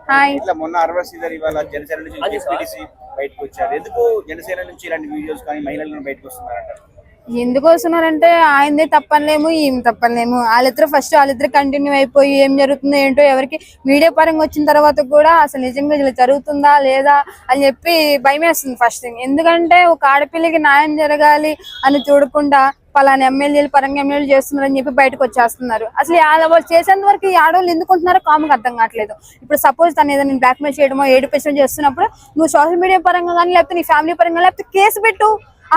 Hi. ఇట్లా మొన్న అరవ శ్రీధర్ ఇవాళ జనసేన నుంచి జెడ్పీటీసీ బయటకు వచ్చారు. ఎందుకు జనసేన నుంచి ఇలాంటి వీడియోస్ కానీ మహిళలను బయటకు వస్తున్నారంట? ఎందుకు వస్తున్నారంటే ఆయనదే తప్పనిలేము, ఈమె తప్పనిలేము. వాళ్ళిద్దరు కంటిన్యూ అయిపోయి ఏం జరుగుతుందో ఏంటో ఎవరికి మీడియా పరంగా వచ్చిన తర్వాత కూడా అసలు నిజంగా ఇలా జరుగుతుందా లేదా అని చెప్పి భయం వేస్తుంది ఫస్ట్ థింగ్. ఎందుకంటే ఒక ఆడపిల్లకి న్యాయం జరగాలి అని చూడకుండా పలానా ఎమ్మెల్యేలు పరంగా ఎమ్మెల్యేలు చేస్తున్నారని చెప్పి బయటకు వచ్చేస్తున్నారు. అసలు వాళ్ళు చేసేంత వరకు ఈ ఆడవాళ్ళు ఎందుకు ఉంటున్నారో కాముకి అర్థం కావట్లేదు. ఇప్పుడు సపోజ్ తను ఏదైనా బ్లాక్మెయిల్ చేయడమో ఏడిపించడం చేస్తున్నప్పుడు నువ్వు సోషల్ మీడియా పరంగా కానీ లేకపోతే నీ ఫ్యామిలీ పరంగా లేకపోతే కేసు పెట్టు.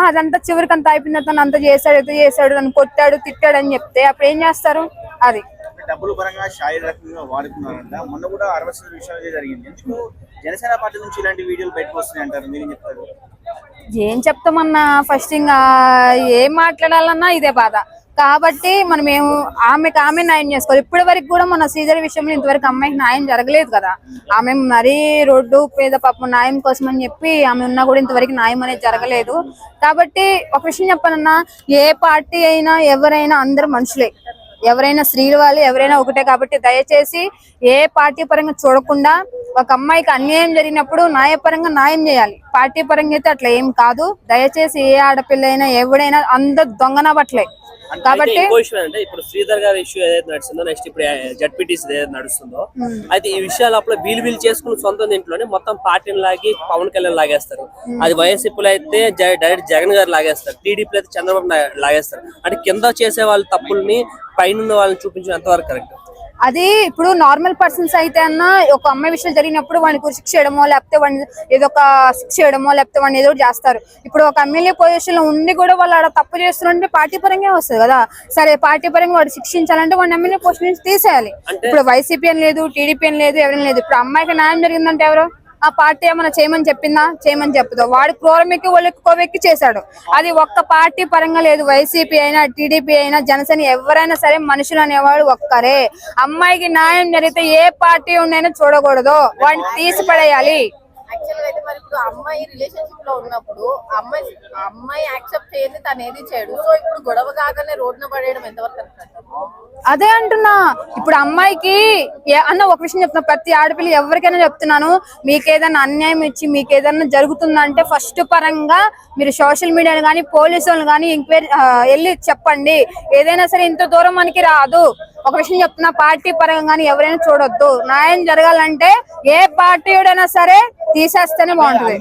అదంతా చివరికి అంతా అయిపోయిన తను అంత చేశాడు నన్ను కొట్టాడు తిట్టాడు అని చెప్తే అప్పుడు ఏం చేస్తారు? అది డబ్బుల పరంగా శారీరకంగా వాడుతున్నారంట. మొన్న కూడా అరవ శ్రీధర్ విషయాలు జరిగింది. ఎందుకు జనసేన పార్టీ నుంచి ఇలాంటి వీడియోలు బయటకు వస్తున్నాయి అంటారు? మీరేం చెప్తారు? ఏం చెప్తామన్నా, ఫస్ట్ ఇంకా ఏం మాట్లాడాలన్నా ఇదే బాధ. కాబట్టి మనం ఆమె న్యాయం చేసుకోవాలి. ఇప్పటి వరకు కూడా మన శ్రీధర్ విషయంలో ఇంతవరకు అమ్మాయికి న్యాయం జరగలేదు కదా. ఆమె మరీ రోడ్డు పేద పాపం న్యాయం కోసం అని చెప్పి ఆమె ఉన్నా కూడా ఇంతవరకు న్యాయం అనేది జరగలేదు. కాబట్టి ఒక విషయం చెప్పాలన్నా, ఏ పార్టీ అయినా ఎవరైనా అందరు మనుషులే, ఎవరైనా స్త్రీలు వాళ్ళు ఎవరైనా ఒకటే. కాబట్టి దయచేసి ఏ పార్టీ పరంగా చూడకుండా ఒక అమ్మాయికి అన్యాయం జరిగినప్పుడు న్యాయపరంగా న్యాయం చేయాలి. పార్టీ పరంగా అయితే అట్లా ఏం కాదు. దయచేసి ఏ ఆడపిల్ల అయినా ఎవడైనా అందరు దొంగనబట్లే. కాబట్టి ఇప్పుడు శ్రీధర్ గారి ఇష్యూ ఏదైతే నడుస్తుందో, నెక్స్ట్ ఇప్పుడు జడ్పీటీసీ ఏదైతే నడుస్తుందో, అయితే ఈ విషయాలు అప్పుడు వీలు చేసుకుని సొంత ఇంట్లోనే మొత్తం పార్టీని లాగి పవన్ కళ్యాణ్ లాగేస్తారు. అది వైఎస్పీలో అయితే డైరెక్ట్ జగన్ గారు లాగేస్తారు, టీడీపీ అయితే చంద్రబాబు లాగేస్తారు. అంటే కింద చేసే వాళ్ళ తప్పుల్ని పైన వాళ్ళని చూపించడం ఎంతవరకు కరెక్ట్? అది ఇప్పుడు నార్మల్ పర్సన్స్ అయితే అన్న ఒక అమ్మాయి విషయం జరిగినప్పుడు వాడిని శిక్ష చేయడమో లేకపోతే వాడిని ఏదో ఒక శిక్ష చేయడమో లేకపోతే వాడిని ఏదో చేస్తారు. ఇప్పుడు ఒక ఎమ్మెల్యే పొజిషన్ లో ఉండి కూడా వాళ్ళు ఆడ తప్పు చేస్తున్నారంటే పార్టీ పరంగా వస్తుంది కదా. సరే పార్టీ పరంగా వాడు శిక్షించాలంటే వాడిని ఎమ్మెల్యే పొజిషన్ నుంచి తీసేయాలి. ఇప్పుడు వైసీపీ అని లేదు, టీడీపీ అని లేదు, ఎవరైనా లేదు. ఇప్పుడు అమ్మాయికి న్యాయం జరిగిందంటే ఎవరు? ఆ పార్టీ ఏమైనా చేయమని చెప్పిందా? చేయమని చెప్పదు. వాడు క్రోరమెక్కి వాళ్ళకి కొవ్వెక్కి చేశాడు. అది ఒక్క పార్టీ పరంగా లేదు. వైసీపీ అయినా టీడీపీ అయినా జనసేన ఎవరైనా సరే మనుషులు అనేవాడు ఒక్కరే. అమ్మాయికి న్యాయం జరిగితే ఏ పార్టీ ఉండైనా చూడకూడదు, వాడిని తీసి పడేయాలి. యాక్చువల్గా అయితే మరి ఇప్పుడు అమ్మాయి రిలేషన్షిప్ లో ఉన్నప్పుడు అమ్మాయి యాక్సెప్ట్ చేయండి, తను ఏది చేయడు. సో ఇప్పుడు గొడవ కాగానే రోడ్డున పడేయడం ఎంతవరకు? అదే అంటున్నా. ఇప్పుడు అమ్మాయికి అన్న ఒక విషయం చెప్తున్నా, ప్రతి ఆడపిల్ల ఎవరికైనా చెప్తున్నాను, మీకేదైనా అన్యాయం ఇచ్చి మీకు ఏదైనా జరుగుతుందంటే ఫస్ట్ పరంగా మీరు సోషల్ మీడియాని కానీ పోలీసు వాళ్ళని కానీ ఎంక్వైరీ వెళ్ళి చెప్పండి. ఏదైనా సరే ఇంత దూరం మనకి రాదు. ఒక విషయం చెప్తున్నా, పార్టీ పరంగా కానీ ఎవరైనా చూడొద్దు. న్యాయం జరగాలంటే ఏ పార్టీ సరే తీసేస్తేనే బాగుంటుంది.